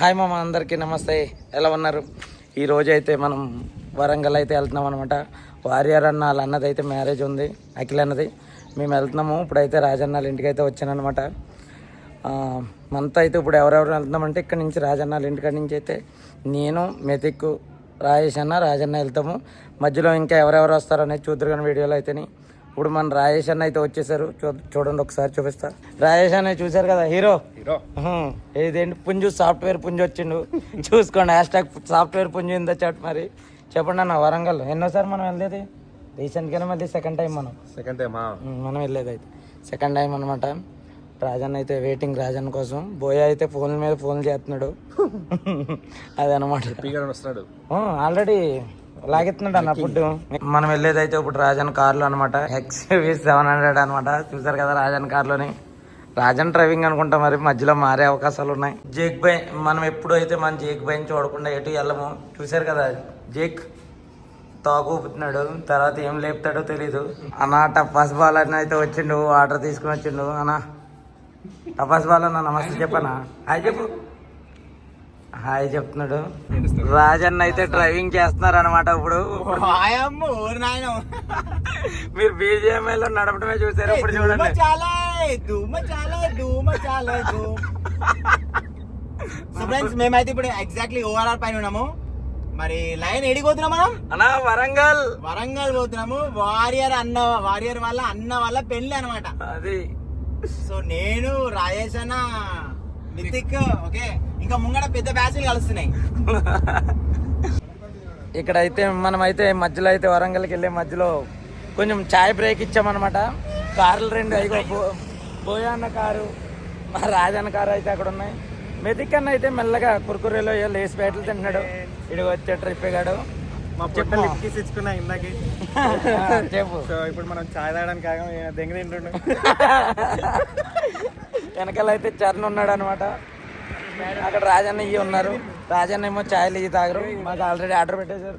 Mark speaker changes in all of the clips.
Speaker 1: Hi మామ, అందరికీ నమస్తే. ఎలా ఉన్నారు? ఈరోజు అయితే మనం వరంగల్ అయితే వెళ్తున్నాం అనమాట. వారియర్ అన్న వాళ్ళ అన్నది అయితే మ్యారేజ్ ఉంది, అఖిల్ అన్నది. మేము వెళ్తున్నాము. ఇప్పుడైతే రాజన్న వాళ్ళ ఇంటికి అయితే వచ్చానమాట. మనతో అయితే ఇప్పుడు ఎవరెవరు వెళ్తున్నామంటే ఇక్కడ నుంచి రాజన్న వాళ్ళ ఇంటికాడి నుంచి అయితే నేను, మెతిక్, రాజేష్ అన్న, రాజన్న వెళ్తాము. మధ్యలో ఇంకా ఎవరెవరు వస్తారో అనేది చూద్దరు కానీ వీడియోలో అయితేనే. ఇప్పుడు మన రాజేష్ అన్న అయితే వచ్చేసారు. చూడండి, ఒకసారి చూపిస్తా. రాజేష్ అన్న చూసారు కదా, హీరో. ఏదేంటి పుంజు, సాఫ్ట్వేర్ పుంజు వచ్చిండు. చూసుకోండి, #సాఫ్ట్వేర్ పుంజు ఇంత చాట్. మరి చెప్పండి అన్న, వరంగల్ ఎన్నోసారి మనం వెళ్ళేది? రీసెంట్గానే మళ్ళీ సెకండ్ టైం మనం వెళ్ళేది అయితే సెకండ్ టైం అనమాట. రాజన్న అయితే వెయిటింగ్ రాజన్న కోసం. బోయ్ అయితే ఫోన్ మీద ఫోన్ చేస్తున్నాడు. అదనమాట, ఆల్రెడీ లాగెత్తున్నాడు అన్న ఫుడ్. మనం వెళ్ళేది అయితే ఇప్పుడు రాజన్ కార్లో అనమాట. XV700 అనమాట. చూసారు కదా రాజన్ కార్లోని. రాజన్ డ్రైవింగ్ అనుకుంటా, మరి మధ్యలో మారే అవకాశాలు ఉన్నాయి. జేక్ బై, మనం ఎప్పుడు అయితే మన జేక్ బైని చూడకుండా ఎటు వెళ్ళము. చూసారు కదా, జేక్ తాకు ఊపుతున్నాడు. తర్వాత ఏం లేపుతాడో తెలీదు. అన్న టపాస్ బాల్ అని అయితే వచ్చిండు, వాటర్ తీసుకుని వచ్చిండు. అన్న టపాస్ బాల్ అన్న నమస్తే చెప్పనా? హాయ్ చెప్పు. హాయ్ చెప్తున్నాడు. రాజన్న అయితే డ్రైవింగ్ చేస్తున్నారు అనమాట. ఇప్పుడు మీరు BGMI లో నడపడమే చూసారు. ఇప్పుడు చూడండి,
Speaker 2: మేమైతే ఇప్పుడు ఎగ్జాక్ట్లీ ORR పైన ఉన్నాము. మరి లైన్ ఎడిపోతున్నాం మనం
Speaker 1: అన్నా, వరంగల్
Speaker 2: పోతున్నాము. వారియర్ వాళ్ళ అన్న వాళ్ళ పెళ్లి అనమాట
Speaker 1: అది.
Speaker 2: సో నేను, రాజేష్ అన్న, నితిక్, ఓకే, ఇంకా ముంగడ పెద్ద బ్యాచ్లు కలుస్తున్నాయి.
Speaker 1: ఇక్కడైతే మనమైతే మధ్యలో అయితే వరంగల్కి వెళ్ళే మధ్యలో కొంచెం చాయ్ బ్రేక్ ఇచ్చామన్నమాట. కార్లు రెండు, అయిగో బోయన్న కారు, మా రాజన్న కారు అయితే అక్కడ ఉన్నాయి. మెతిక్ అన్న అయితే మెల్లగా కుర్కురేలో లేస్ బ్యాట్లు తింటున్నాడు. ఇడికి వచ్చే ట్రిప్ ఎగాడు.
Speaker 2: ఇచ్చుకున్నా ఇందాకి
Speaker 1: చెప్పు.
Speaker 2: సో ఇప్పుడు మనం చాయ్ తాగడానికి దగ్గర తింటుండే.
Speaker 1: వెనకాల అయితే చరణ్ ఉన్నాడు అనమాట. అక్కడ రాజన్న ఇవి ఉన్నారు. రాజన్న ఏమో ఛాయలు ఇవి తాగరు. మాకు ఆల్రెడీ ఆర్డర్ పెట్టేశారు.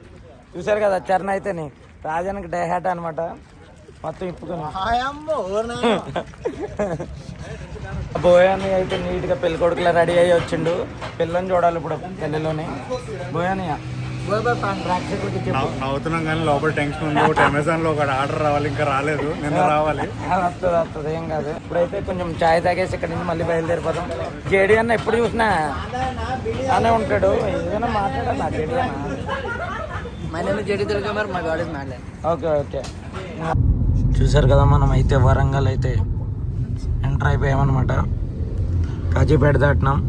Speaker 1: చూసారు కదా, చరణ్ అయితేనే రాజన్నకి డే హ్యాట్ అనమాట. మొత్తం ఇప్పుకుని బోయాని అయితే నీట్గా పెళ్లి కొడుకులా రెడీ అయ్యి వచ్చిండు. పిల్లని చూడాలి ఇప్పుడు పెళ్లిలోని. బోయాని
Speaker 3: నవ్వుతున్నాం కానీ లోపల టెన్షన్ ఉంది. ఒకటి అమెజాన్ లో ఒక ఆర్డర్ రావాలి, ఇంకా రాలేదు. నిన్న రావాలి.
Speaker 1: వస్తుంది, ఏం కాదు. ఇప్పుడైతే కొంచెం చాయ్ తాగేసి ఇక్కడ నుంచి మళ్ళీ బయలుదేరిపోతాం. జేడి అన్న ఎప్పుడు చూసినా అనే ఉంటాడు, ఏదైనా మాట్లాడాలి. జేడి అన్న ఓకే ఓకే. చూసారు కదా, మనం అయితే వరంగల్ అయితే ఎంటర్ అయిపోయామన్నమాట. కాజీపేట దాటినాం.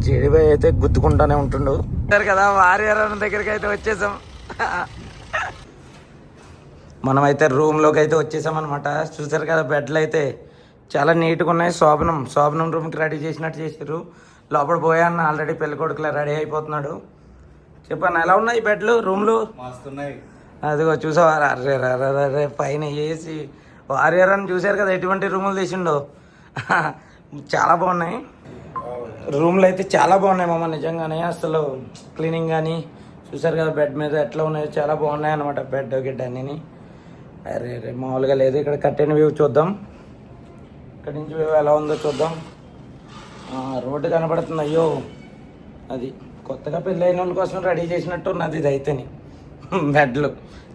Speaker 1: జేడిబాయ్ అయితే గుర్తుకుంటానే ఉంటుండు. చూసారు కదా, వారియర్ అన్న దగ్గరికి అయితే వచ్చేసాం. మనమైతే రూమ్లోకి అయితే వచ్చేసాం అనమాట. చూసారు కదా, బెడ్లు అయితే చాలా నీట్గా ఉన్నాయి. శోభనం రూమ్కి రెడీ చేసినట్టు చేశారు. లోపల పోయాన్న ఆల్రెడీ పెళ్లి కొడుకులా రెడీ అయిపోతున్నాడు. చెప్పాను, ఎలా ఉన్నాయి బెడ్లు, రూమ్లు? అదిగో చూసావా, అరే పైన వేసి వారియర్ అని. చూసారు కదా ఎటువంటి రూములు తీసిండో. చాలా బాగున్నాయి రూమ్లు అయితే, చాలా బాగున్నాయి మామ, నిజంగానే. అసలు క్లీనింగ్ కానీ చూసారు కదా, బెడ్ మీద ఎట్లా ఉన్నాయో చాలా బాగున్నాయి అనమాట. బెడ్ గిడ్ అన్నీ అరే మామూలుగా లేదు. ఇక్కడ కట్టిన వ్యూ చూద్దాం. ఇక్కడ నుంచి వ్యూ ఎలా ఉందో చూద్దాం. రోడ్డు కనబడుతుంది. అయ్యో, అది కొత్తగా పెళ్ళైన వాళ్ళ కోసం రెడీ చేసినట్టు ఉన్నది. ఇది అయితేని బెడ్లు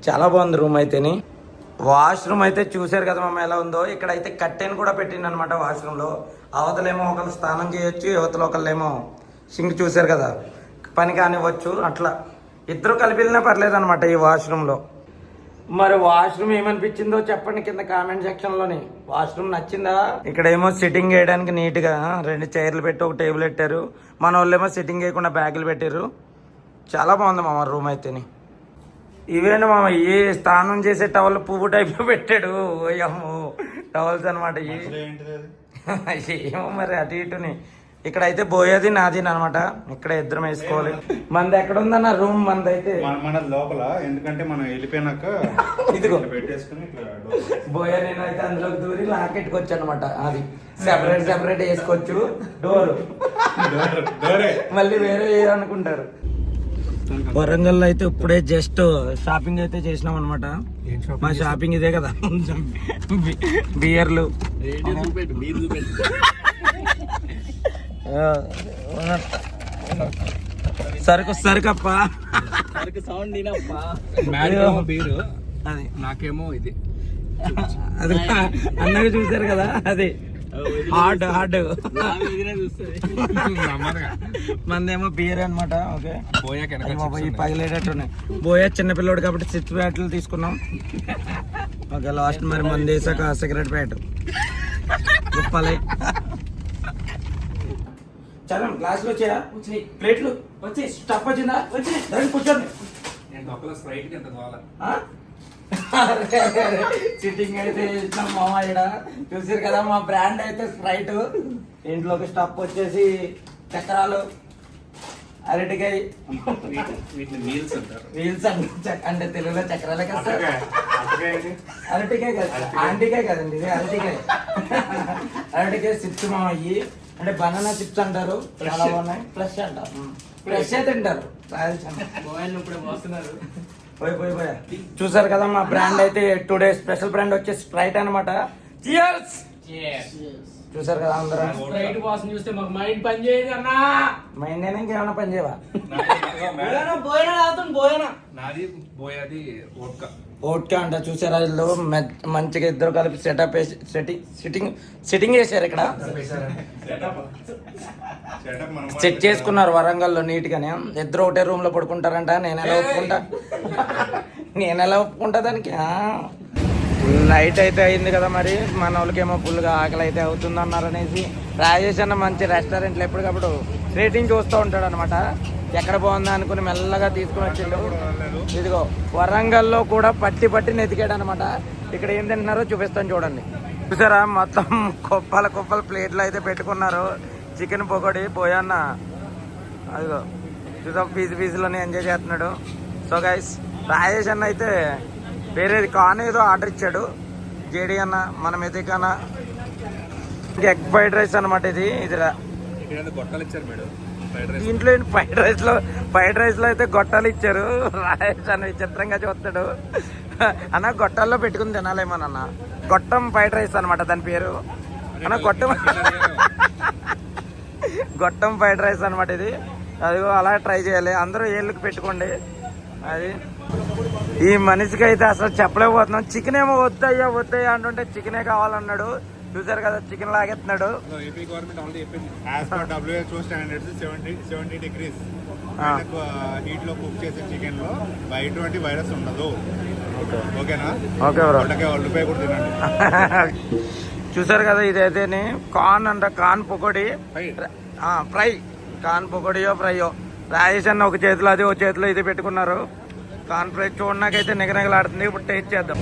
Speaker 1: చాలా బాగుంది. రూమ్ అయితేని. వాష్రూమ్ అయితే చూసారు కదా మమ్మ ఎలా ఉందో. ఇక్కడైతే కట్టెన్ కూడా పెట్టింది అనమాట వాష్రూమ్లో. అవతలేమో ఒకళ్ళు స్నానం చేయొచ్చు, యువతలో ఒకళ్ళేమో సింక్. చూసారు కదా, పని కానివ్వచ్చు. అట్లా ఇద్దరు కలిపి వెళ్ళినా పర్లేదు అనమాట ఈ వాష్రూమ్లో. మరి వాష్రూమ్ ఏమనిపించిందో చెప్పండి కింద కామెంట్ సెక్షన్లోని. వాష్రూమ్ నచ్చిందా? ఇక్కడేమో సిట్టింగ్ వేయడానికి నీట్గా 2 చైర్లు పెట్టి ఒక టేబుల్ పెట్టారు. మన వాళ్ళేమో సిట్టింగ్ వేయకుండా బ్యాగులు పెట్టారు. చాలా బాగుంది మామ రూమ్ అయితేని. ఇవేంటి మామ, ఏ స్నానం చేసే టవల్ పువ్వు టైప్లో పెట్టాడు. అమ్మో, టవల్స్ అనమాట. ఏమో మరి అటు ఇటుని. ఇక్కడైతే బోయేది నాది అనమాట. ఇక్కడ ఇద్దరం వేసుకోవాలి. మనది ఎక్కడ ఉందన్న రూమ్? మనది అయితే
Speaker 3: మన లోపల, ఎందుకంటే మనం వెళ్ళిపోయినాక
Speaker 1: ఇదిగో
Speaker 3: పెట్టేసుకుని
Speaker 1: బోయా నేనైతే అందులోకి దూరి లాకెట్టుకోవచ్చు అనమాట. అది సెపరేట్ వేసుకోవచ్చు. డోర్ మళ్ళీ వేరే అనుకుంటారు. వరంగల్ అయితే ఇప్పుడే జస్ట్ షాపింగ్ అయితే చేసినాం అనమాట. మా షాపింగ్ ఇదే కదా, బియర్లు సరుకప్ప
Speaker 3: బీరు
Speaker 1: అది
Speaker 3: నాకేమో ఇది
Speaker 1: అది అన్నవి చూసారు కదా, అది హార్డ్ మందేమో బియర్ అనమాట. ఓకే ఈ పగిలేటట్టున్నాయి. బోయా చిన్నపిల్లడు కాబట్టి 6 ప్యాకెట్లు తీసుకున్నాం. ఓకే లాస్ట్ మరి మంది వేసాక సిగరెట్ ప్యాకెట్ గొప్పలే. చాలా గ్లాసులు వచ్చాయా, ప్లేట్లు వచ్చి స్టఫ్ వచ్చిందా, వచ్చి కూర్చోండి. సిట్టింగ్ అయితే ఇచ్చినాం మామ. ఇక్కడ చూసారు కదా మా బ్రాండ్ అయితే స్ప్రైట్. ఇంట్లోకి స్టఫ్ వచ్చేసి చక్రాలు, అరటికాయ, వీల్స్ అంటే తెలుగులో చక్రాలే కదా, అరటికాయ కదా, ఆంటికాయ కదండి ఇది, అరటికాయ చిప్స్ మామ. ఇవి అంటే బనానా చిప్స్ అంటారు, చాలా బాగున్నాయి. ఫ్రెష్ అంటారు, ఫ్రెష్ తింటారు. చూసారు కదా మా బ్రాండ్ అయితే టుడే స్పెషల్ బ్రాండ్ వచ్చేసి స్ప్రైట్ అనమాట. చియర్స్. చూసారు కదా అందరూ.
Speaker 4: స్ప్రైట్ వాసన చూస్తే మాకు మైండ్ పని చేయదు అన్న.
Speaker 1: మైండ్ అయినా ఇంకేమైనా పని చేయవా? ఓట్కా అంట. చూసారా వీళ్ళు మంచిగా ఇద్దరు కలిపి సెటప్ సిట్టింగ్ చేశారు. ఇక్కడ సెట్ చేసుకున్నారు వరంగల్లో నీట్ గానే. ఇద్దరు ఒకటే రూమ్ లో పడుకుంటారంట. నేను ఎలా ఒప్పుకుంటా దానికి? నైట్ అయితే అయింది కదా, మరి మన వాళ్ళకేమో ఫుల్గా ఆకలి అయితే అవుతుంది అన్నారు అనేసి రాజేష్ అన్న మంచి రెస్టారెంట్లు ఎప్పటికప్పుడు రేటింగ్ చూస్తూ ఉంటాడు అనమాట. ఎక్కడ బాగుందా అనుకుని మెల్లగా తీసుకుని వచ్చిండు. ఇదిగో వరంగల్లో కూడా పట్టి నెతికాడు అనమాట. ఇక్కడ ఏం తింటున్నారో చూపిస్తాను చూడండి. చూసారా మొత్తం కుప్పల ప్లేట్లు అయితే పెట్టుకున్నారు. చికెన్ పకోడీ పోయన్న అదిగో చూసా పీసులోనే ఎంజాయ్ చేస్తున్నాడు. సో గైస్ రాజేష్ అన్న అయితే వేరేది కాన్ ఏదో ఆర్డర్ ఇచ్చాడు. జేడి అన్న, మన మెతిక్ అన్న ఇంకా ఎగ్ ఫ్రైడ్ రైస్ అనమాట. ఇది దీంట్లో ఫ్రైడ్ రైస్ లో అయితే గొట్టాలు ఇచ్చారు. రాజేష్ అన్న విచిత్రంగా చూస్తాడు. అన్న గొట్టాల్లో పెట్టుకుని తినాలేమోనన్న. గొట్టం ఫ్రైడ్ రైస్ అనమాట దాని పేరు. అన్న గొట్టం ఫ్రైడ్ రైస్ అనమాట ఇది. అదిగో అలా ట్రై చేయాలి. అందరూ ఏళ్ళకి పెట్టుకోండి. అది ఈ మనిషికి అయితే అసలు చెప్పలేకపోతున్నాం. చికెన్ ఏమో వద్దయ్యా అంటుంటే చికెనే కావాలన్నాడు. చూసారు కదా చికెన్ లాగెత్తున్నాడు.
Speaker 3: హీట్ లో కుక్ చేసే చికెన్ లో ఎటువంటి వైరస్ ఉండదు. ఓకేనా?
Speaker 1: Okay bro.
Speaker 3: రూపాయి కూడా తినండి.
Speaker 1: చూసారు కదా ఇదైతే కార్న్ అంట, కార్న్ పకోడీ ఫ్రై. కార్న్ పకోడీయో ఫ్రైయో. రాజేష్ అన్న ఒక చేతిలో అది, ఒక చేతిలో ఇది పెట్టుకున్నారు. కార్న్ ఫ్రై చూడడానికైతే నిగనిగలాడుతుంది. ఇప్పుడు టేస్ట్ చేద్దాం.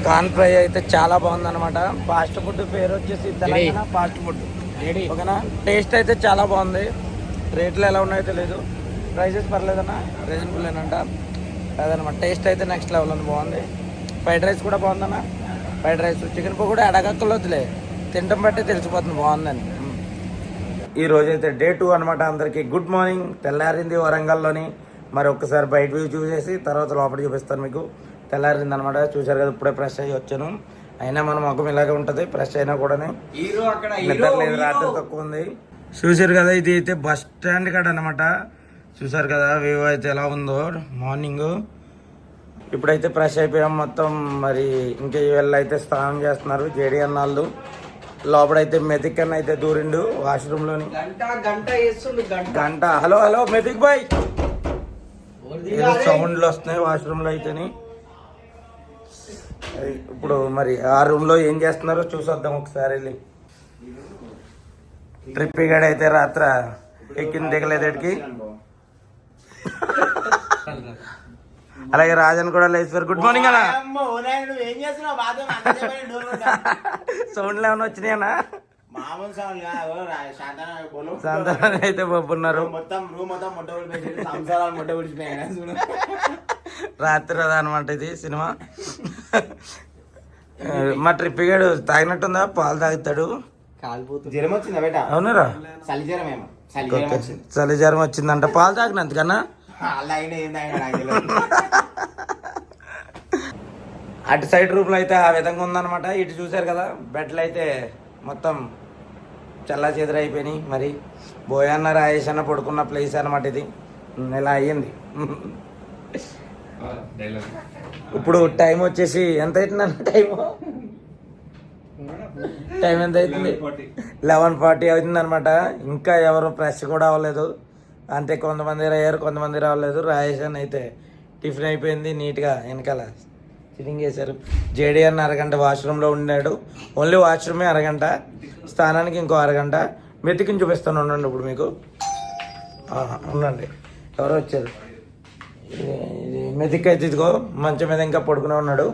Speaker 1: కార్న్ ఫ్రై అయితే చాలా బాగుంది అనమాట. ఫాస్ట్ ఫుడ్ పేరు వచ్చేసి తెలంగాణ ఫాస్ట్ ఫుడ్. ఓకేనా? టేస్ట్ అయితే చాలా బాగుంది. రేట్లు ఎలా ఉన్నాయో తెలియదు. ప్రైసెస్ పర్లేదన్నా, రీజనబుల్ ఏనంట. అదనమాట. టేస్ట్ అయితే నెక్స్ట్ లెవెల్ ఉంది, బాగుంది. ఫ్రైడ్ రైస్ కూడా బాగుందన్న. ఫ్రైడ్ రైస్ చికెన్ పకోడీ అడగక్కలు వద్దులే, తినటం బట్టే తెలిసిపోతుంది బాగుందని. ఈ రోజైతే డే 2 అనమాట. అందరికీ గుడ్ మార్నింగ్. తెల్లారింది వరంగల్లోని. మరి ఒక్కసారి బయట వ్యూ చూసేసి తర్వాత లోపల చూపిస్తాను మీకు. తెల్లారింది అనమాట. చూసారు కదా ఇప్పుడే ఫ్రెష్ అయ్యి వచ్చాను. అయినా మన ముఖం ఇలాగే ఉంటుంది ఫ్రెష్ అయినా కూడా. నిద్ర లేదు, రాత్రి తక్కువ ఉంది. చూసారు కదా ఇది అయితే బస్ స్టాండ్ కాడ అనమాట. చూసారు కదా వ్యూ అయితే ఎలా ఉందో మార్నింగ్. ఇప్పుడైతే ఫ్రెష్ అయిపోయాం మొత్తం. మరి ఇంకా వీళ్ళు అయితే స్నానం చేస్తున్నారు జేడి అన్నాళ్ళు. లోపడైతే మెతిక్ అన్న అయితే దూరిండు వాష్రూమ్ లోని. గంట హలో మెతిక్ బాయ్. ఏదో సౌండ్లు వస్తున్నాయి వాష్రూమ్ లో అయితేని. ఇప్పుడు మరి ఆ రూమ్ లో ఏం చేస్తున్నారో చూసొద్దాం ఒకసారి వెళ్ళి. ట్రిప్ గడ అయితే రాత్ర ఎక్కింది దిగలేదేటికి. అలాగే రాజన్ కూడా లేచారు. గుడ్ మార్నింగ్ అన్న. సౌండ్లు ఏమైనా వచ్చినాయన్నా? సంతానం అయితే పప్పున్నారు. రాత్రి అదా అనమాట ఇది సినిమా. మా ట్రిప్ గాడు తాగినట్టుందా? పాలు తాగుతాడు.
Speaker 2: జ్వరం వచ్చిందా బేట?
Speaker 1: అవునరా?
Speaker 2: చలి జ్వరం
Speaker 1: వచ్చిందంట. పాలు తాగినందుకన్నా
Speaker 2: అలా అయినా ఏందైనా నాకు తెలియదు.
Speaker 1: అటు సైడ్ రూమ్లో అయితే ఆ విధంగా ఉందన్నమాట. ఇటు చూశారు కదా బెడ్లు అయితే మొత్తం చల్లా చెదరైపోయినాయి. మరి బోయన్న రాయేష్ అన్న పడుకున్న ప్లేస్ అనమాట ఇది. ఇలా అయ్యింది. ఇప్పుడు టైం వచ్చేసి ఎంత అవుతుందన్న టైం ఎంత అవుతుంది? 11:40 అవుతుంది అనమాట. ఇంకా ఎవరు ఫ్రెష్ కూడా అవ్వలేదు. అంతే, కొంతమంది అయ్యారు, కొంతమంది రావలేదు. రాయేష్ అన్న అయితే టిఫిన్ అయిపోయింది, నీట్గా వెనకాల సిట్టింగ్ చేశారు. జేడీ అన్న అరగంట వాష్రూమ్లో ఉన్నాడు. ఓన్లీ వాష్రూమే అరగంట, స్నానానికి ఇంకో అరగంట. మెతికిని చూపిస్తాను ఉండండి ఇప్పుడు మీకు. ఉండండి, ఎవరో వచ్చారు. ఇది మెతిక్ అయితే ఇదిగో మంచం మీద ఇంకా పడుకునే ఉన్నాడు.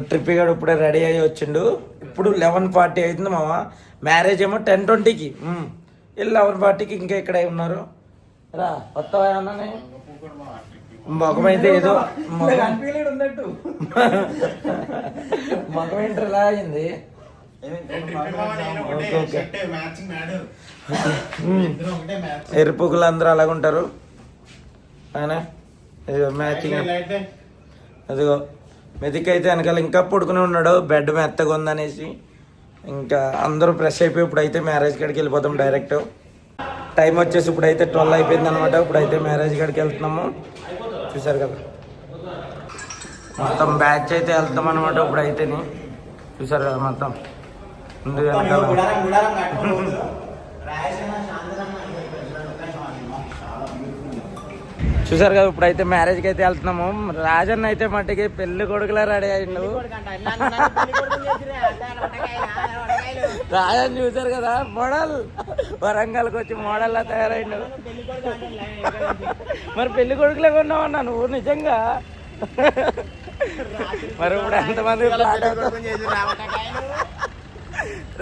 Speaker 1: ట్రిప్ గారు ఇప్పుడే రెడీ అయ్యి వచ్చిండు. ఇప్పుడు 11:40 అవుతుంది మామ. మ్యారేజ్ ఏమో 10:20కి. 11:40కి ఇంకా ఇక్కడ ఉన్నారు. రా వస్తావా అన్ననే? మొఖం అయితే ఏదో ఉన్నట్టు మొఖం ఏంటి ఇలా అయింది? ఎరుపుకులు అందరూ అలాగుంటారు. ఆయన మ్యాచింగ్. అదిగో మెదిక్ అయితే వెనకాల ఇంకా పడుకుని ఉన్నాడు. బెడ్ మెత్తగా ఉందనేసి ఇంకా అందరూ ఫ్రెష్ అయిపోయి ఇప్పుడైతే మ్యారేజ్ కాడికి వెళ్ళిపోతాం డైరెక్ట్. టైం వచ్చేసి ఇప్పుడైతే 12 అయిపోయింది అనమాట. ఇప్పుడైతే మ్యారేజ్ కాడికి వెళ్తున్నాము. చూసారు కదా మొత్తం బ్యాచ్ అయితే వెళ్తాం అనమాట. ఇప్పుడైతే చూసారు కదా మొత్తం ముందు వెనకాల. చూసారు కదా ఇప్పుడైతే మ్యారేజ్కి అయితే వెళ్తున్నాము. రాజన్న అయితే మట్టికి పెళ్లి కొడుకులా రెడీ అయ్యిండు. రాజన్ చూసారు కదా మోడల్, వరంగల్కి వచ్చి మోడల్లా తయారైండు. మరి పెళ్లి కొడుకులే కొన్నావన్నా నువ్వు నిజంగా? మరి ఇప్పుడు ఎంతమంది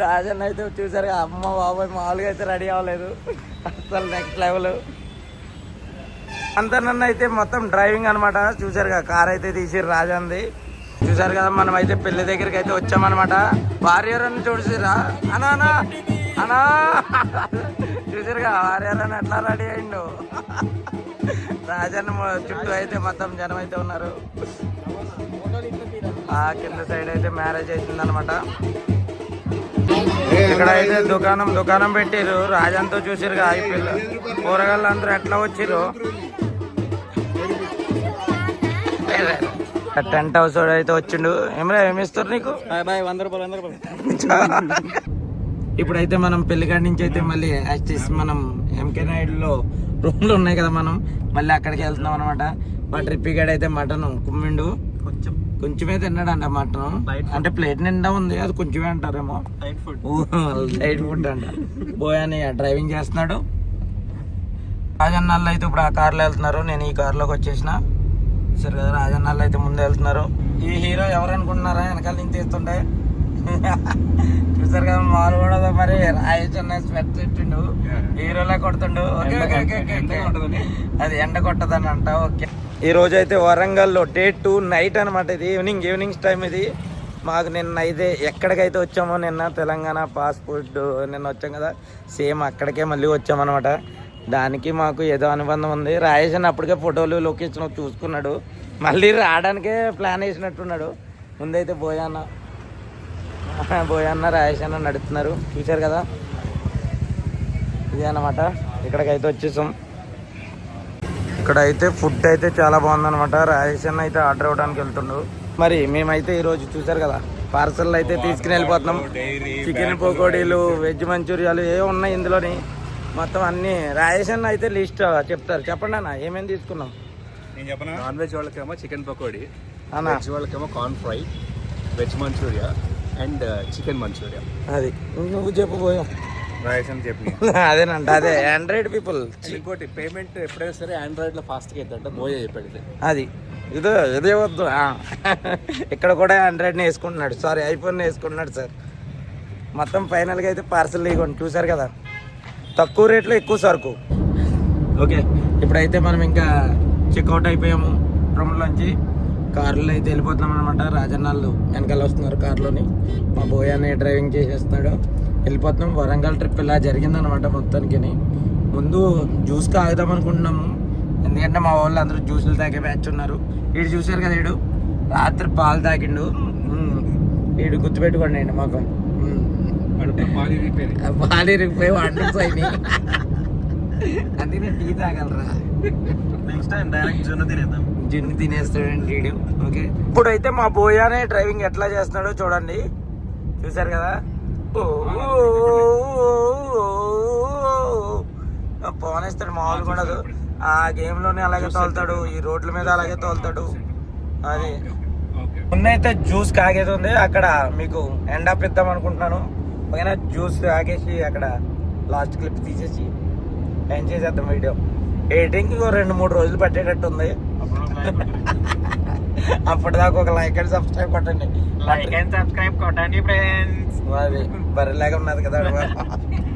Speaker 1: రాజన్ అయితే చూసారు కదా, అమ్మ బాబాయ్ మామూలుగా అయితే రెడీ అవ్వలేదు అసలు, నెక్స్ట్ లెవెల్. అంతా నన్ను అయితే మొత్తం డ్రైవింగ్ అనమాట. చూసారు కదా కార్ అయితే తీసిరు రాజంది. చూసారు కదా మనం అయితే పెళ్లి దగ్గరికి అయితే వచ్చామన్నమాట. వారియర్ అని చూసిరా అనా అనా చూసారు కదా వారియర్ అని ఎట్లా రెడీ అయిండు. రాజన్న చుట్టూ అయితే మొత్తం జనం అయితే ఉన్నారు. ఆ కింద సైడ్ అయితే మ్యారేజ్ అవుతుంది అనమాట. ఇక్కడ అయితే దుకాణం పెట్టిరు. రాజంతో చూసిరు కదా ఈ పిల్ల కూరగాయలు అందరూ ఎట్లా వచ్చిరు. టెంట్ హౌస్ అయితే వచ్చిండు. ఏమిస్తారు నీకు? 100 రూపాయలు. ఇప్పుడైతే మనం పెళ్లికాడి నుంచి అయితే మళ్ళీ మనం ఎంకే నాయుడులో రూమ్లు ఉన్నాయి కదా, మనం మళ్ళీ అక్కడికి వెళ్తున్నాం అనమాట. మా ట్రిప్పి గాడు అయితే మటన్ కుమ్మిండు. కొంచెమే తిన్నాడు అంట మటన్. అంటే ప్లేట్ నిండా ఉంది, అది కొంచెమే అంటారేమో. లైట్ ఫుడ్ అంట. పోయాని డ్రైవింగ్ చేస్తున్నాడు. రాజన్నాళ్ళు అయితే ఇప్పుడు ఆ కార్లో వెళ్తున్నారు. నేను ఈ కార్లోకి వచ్చేసిన. సరే కదా రాజన్నాళ్ళు అయితే ముందే వెళ్తున్నారు. ఈ హీరో ఎవరు అనుకుంటున్నారా? వెనకాల నుంచి తీస్తుంటే చూసారు కదా మాలు కూడా మరి రాయేష్ అన్న స్వెట్ చెట్టిండు, హీరోలా కొడుతుండు. అది ఎండ కొట్టదని అంట. ఓకే, ఈ రోజు అయితే వరంగల్లో డే 2 నైట్ అనమాట. ఇది ఈవినింగ్ టైం. ఇది మాకు నిన్న అయితే ఎక్కడికైతే వచ్చామో, నిన్న తెలంగాణ పాస్పోర్ట్ నిన్న వచ్చాం కదా, సేమ్ అక్కడికే మళ్ళీ వచ్చామన్నమాట. దానికి మాకు ఏదో అనుబంధం ఉంది. రాయేష్ అన్న అప్పటికే ఫోటోలు లొకేషన్ చూసుకున్నాడు, మళ్ళీ రావడానికే ప్లాన్ వేసినట్టున్నాడు. ముందైతే బోయన్న రాయేష్ అన్న నడుస్తున్నారు. చూశారు కదా ఇది అన్నమాట. ఇక్కడికైతే వచ్చేసాం. ఇక్కడ అయితే ఫుడ్ అయితే చాలా బాగుందన్నమాట. రాయేష్ అన్న అయితే ఆర్డర్ ఇవ్వడానికి వెళ్తుండు. మరి మేమైతే ఈరోజు చూసారు కదా పార్సల్ అయితే తీసుకుని వెళ్ళిపోతున్నాం. చికెన్ పకోడీలు, వెజ్ మంచూరియాలు ఏ ఉన్నాయి ఇందులోని మొత్తం అన్ని. రాయేష్ అన్న అయితే లిస్ట్ చెప్తారు. చెప్పండి అన్న ఏమేమి తీసుకున్నాం?
Speaker 3: నేను చెప్పనా? నాన్ వెజ్ వాళ్ళకేమో చికెన్ పకోడీ,
Speaker 1: వెజ్
Speaker 3: వాళ్ళకేమో corn fry, veg manchurian and chicken manchurian.
Speaker 1: అది నువ్వు చెప్పబోయా
Speaker 3: రాయేష్ అని చెప్పి
Speaker 1: అదేనంట. అదే ఆండ్రాయిడ్ పీపుల్.
Speaker 3: ఇంకోటి పేమెంట్ ఎప్పుడైనా సరే ఆండ్రాయిడ్ లో ఫాస్ట్ గా అవుతుందంట. బోయ చెప్పాడు
Speaker 1: అది ఇదే వద్దు. ఇక్కడ కూడా ఆండ్రాయిడ్ని వేసుకుంటున్నాడు, సారీ ఐఫోన్ వేసుకుంటున్నాడు సార్. మొత్తం ఫైనల్గా అయితే పార్సల్ ఇవ్వండి. చూసారు కదా తక్కువ రేట్లో ఎక్కువ సరుకు. ఓకే, ఇప్పుడైతే మనం ఇంకా చెక్అవుట్ అయిపోయాము రూమ్లోంచి. కార్లో అయితే వెళ్ళిపోతున్నాం అనమాట. రాజన్నాళ్ళు వెనకాల వస్తున్నారు కార్లోని. మా బోయాన్ని డ్రైవింగ్ చేసేస్తున్నాడు. వెళ్ళిపోతున్నాం. వరంగల్ ట్రిప్ ఇలా జరిగిందనమాట మొత్తానికి. ముందు జ్యూస్ తాగుదాం అనుకుంటున్నాము, ఎందుకంటే మా వాళ్ళు అందరూ జ్యూసులు తాగే బ్యాచ్ ఉన్నారు. వీడు చూశారు కదా, వీడు రాత్రి పాలు తాగిండు. వీడు గుర్తుపెట్టుకోండి అండి మాకు పాలు ఇరిగిపోయి వంటలు అయినాయి. అందుకే టీ తాగలరా,
Speaker 2: నెక్స్ట్ టైం డైరెక్ట్ జొన్న తినేద్దాం.
Speaker 1: జిన్ను తినేస్తాడండి వీడు. ఓకే, ఇప్పుడైతే మా బోయానే డ్రైవింగ్ ఎట్లా చేస్తున్నాడో చూడండి. చూసారు కదా, పోనేస్తాడు, మామూలుగా ఉండదు. ఆ గేమ్ లోనే అలాగే తోలుతాడు, ఈ రోడ్ల మీద అలాగే తోలుతాడు. అది ముందైతే జ్యూస్ కాగేది అక్కడ మీకు ఎండ్ అప్ ఇద్దాం అనుకుంటున్నాను. ఓకేనా, జ్యూస్ ఆగేసి అక్కడ లాస్ట్ క్లిప్ తీసేసి ఎండ్ చేసేద్దాం వీడియో. ఎడిటింగ్ 2-3 రోజులు పట్టేటట్టు ఉంది. అప్పటిదాకా ఒక లైక్ అండ్ సబ్స్క్రైబ్ కొట్టండి.
Speaker 2: లైక్ అండ్ సబ్స్క్రైబ్ కొట్టండి ఫ్రెండ్స్.
Speaker 1: అది బర్రెలాగా ఉన్నది కదా.